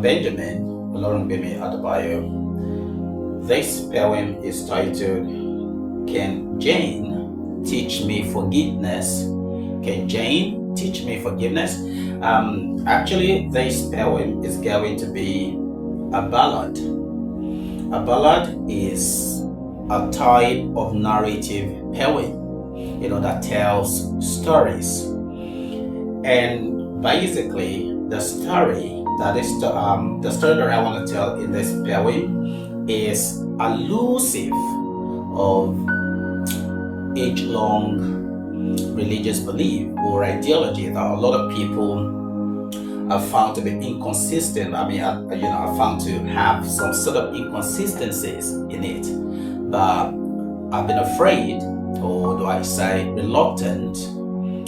Benjamin Olorungbemi Adebayo. This poem is titled, Can Jane Teach Me Forgiveness? Can Jane Teach Me Forgiveness? Actually, this poem is going to be a ballad. A ballad is a type of narrative poem, that tells stories. And basically, the story that I want to tell in this poem is a Lucif of age-long religious belief or ideology that a lot of people have found to be inconsistent. I found to have some sort of inconsistencies in it, but I've been afraid, or do I say reluctant,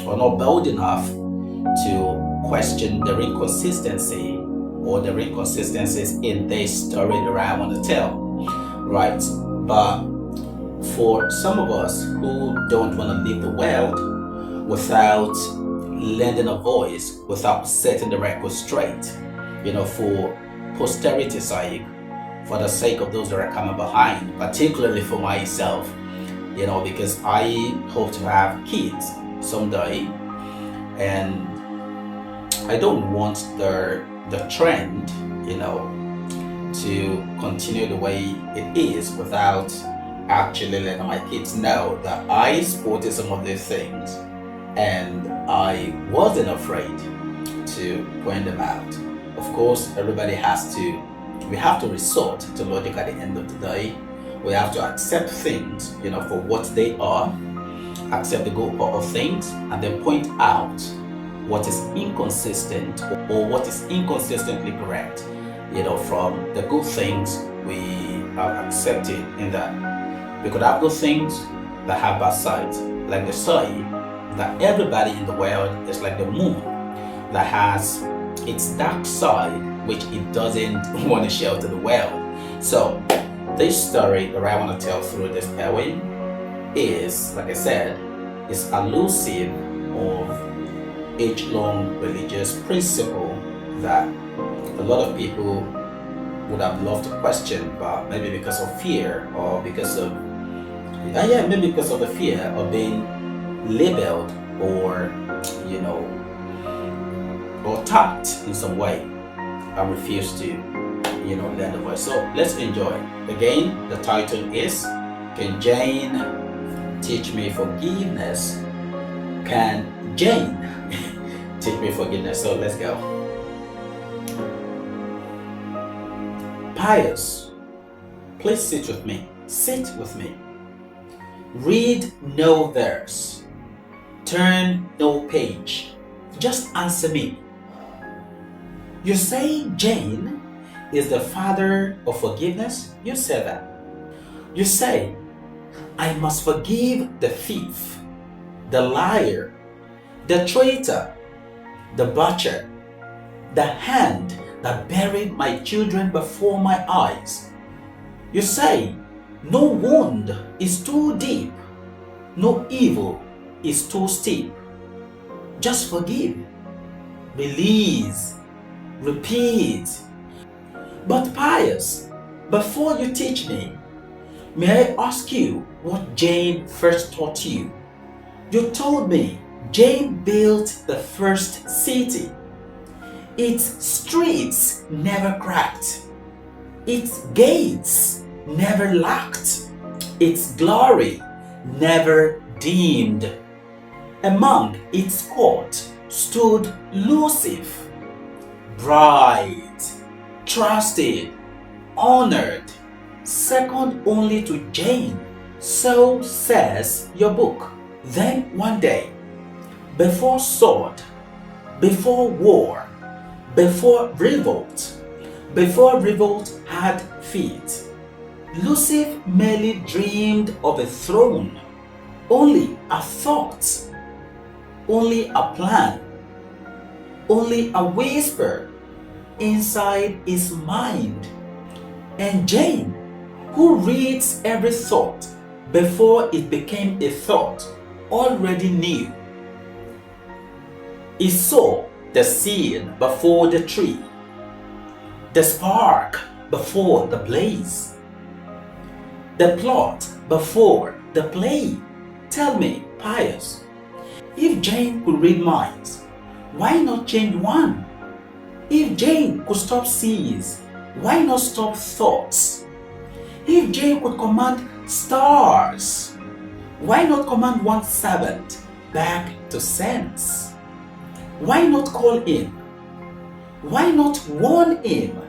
or not bold enough to question the inconsistency or the inconsistencies in this story that I want to tell, right? But for some of us who don't want to leave the world without lending a voice, without setting the record straight, for posterity's sake, for the sake of those that are coming behind, particularly for myself, because I hope to have kids someday, and I don't want the trend, to continue the way it is without actually letting my kids know that I supported some of these things and I wasn't afraid to point them out. Of course, we have to resort to logic at the end of the day. We have to accept things, for what they are, accept the good part of things, and then point out what is inconsistent or what is inconsistently correct, from the good things we have accepted in that. We could have good things that have bad sides, like they say that everybody in the world is like the moon that has its dark side, which it doesn't want to show to the world. So this story that I want to tell through this poem is, like I said, is elusive of age-long religious principle that a lot of people would have loved to question, but maybe because of fear or because of maybe because of the fear of being labeled or or tapped in some way, I refuse to lend a voice. So let's enjoy. Again, the title is, Can Jane Teach Me Forgiveness? Can Jane teach me forgiveness? So let's go. Pius, please sit with me. Sit with me. Read no verse. Turn no page. Just answer me. You say Jane is the father of forgiveness? You say that. You say, I must forgive the thief, the liar, the traitor, the butcher, the hand that buried my children before my eyes. You say, no wound is too deep, no evil is too steep. Just forgive, release, repeat. But Pius, before you teach me, may I ask you what Jane first taught you? You told me Jane built the first city. Its streets never cracked. Its gates never locked. Its glory never dimmed. Among its court stood Lucif, bright, trusted, honored, second only to Jane. So says your book. Then one day, before sword, before war, before revolt had feet, Lucif merely dreamed of a throne, only a thought, only a plan, only a whisper inside his mind. And Jane, who reads every thought before it became a thought, already knew. He saw the seed before the tree. the spark before the blaze, the plot before the play. Tell me, Pius, if Jane could read minds, why not change one? If Jane could stop seas, why not stop thoughts? If Jane could command stars, why not command one servant back to sense? Why not call him? Why not warn him?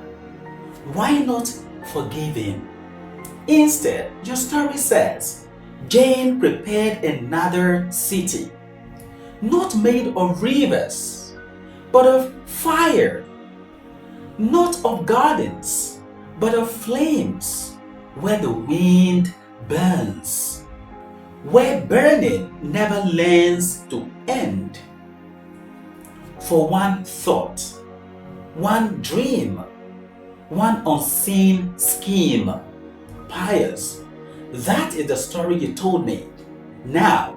Why not forgive him? Instead, your story says, Jane prepared another city, not made of rivers, but of fire, not of gardens, but of flames, where the wind burns, where burning never learns to end. For one thought, one dream, one unseen scheme. Pius, that is the story you told me. Now,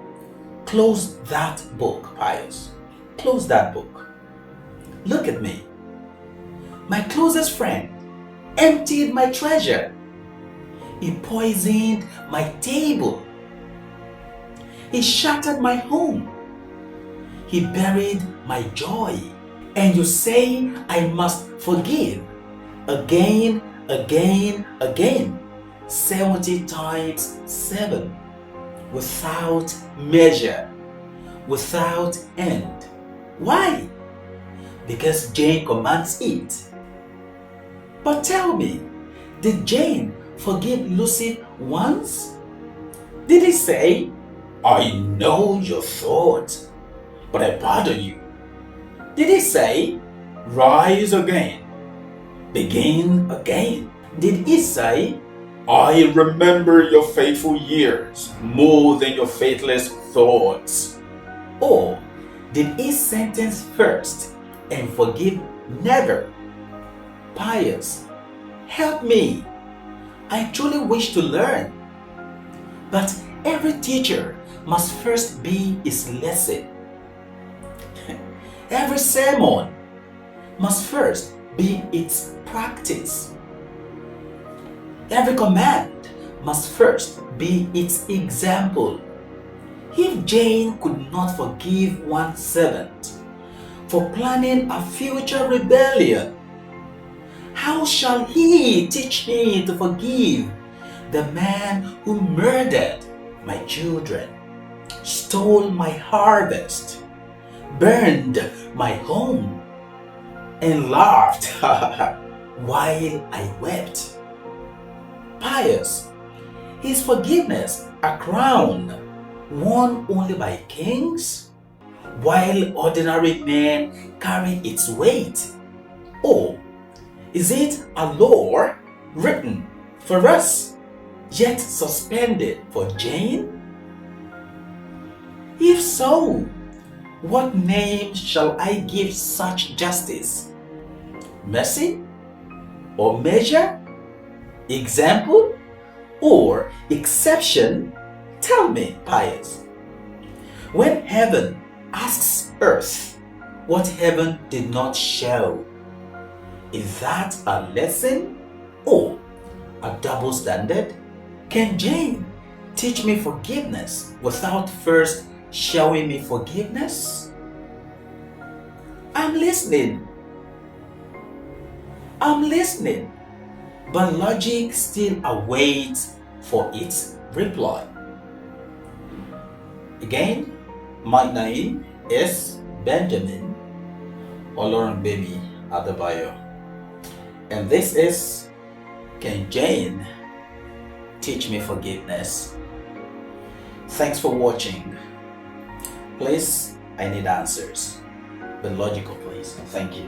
close that book, Pius. Close that book. Look at me. My closest friend emptied my treasure. He poisoned my table. He shattered my home. He buried my joy. And you say I must forgive again, again, again, 70 times 7, without measure, without end. Why? Because Jane commands it. But tell me, did Jane forgive Lucif once? Did he say, I know your thoughts, but I pardon you? Did he say, rise again, begin again? Did he say, I remember your faithful years more than your faithless thoughts? Or did he sentence first and forgive never? Pius, help me. I truly wish to learn. But every teacher must first be his lesson. Every sermon must first be its practice. Every command must first be its example. If Jane could not forgive one servant for planning a future rebellion, how shall he teach me to forgive the man who murdered my children, stole my harvest, burned my home, and laughed while I wept? Pius, is forgiveness a crown worn only by kings, while ordinary men carry its weight? Or is it a law written for us, yet suspended for Jane? If so, what name shall I give such justice? Mercy? Or measure? Example? Or exception? Tell me, Pius. When heaven asks earth what heaven did not show, is that a lesson or a double standard? Can Jane teach me forgiveness without first showing me forgiveness? I'm listening. But logic still awaits for its reply. Again, my name is Benjamin Olorongbemi Adebayo, and this is Can Jane Teach Me Forgiveness? Thanks for watching. Please, I need answers. Be logical, please. Thank you.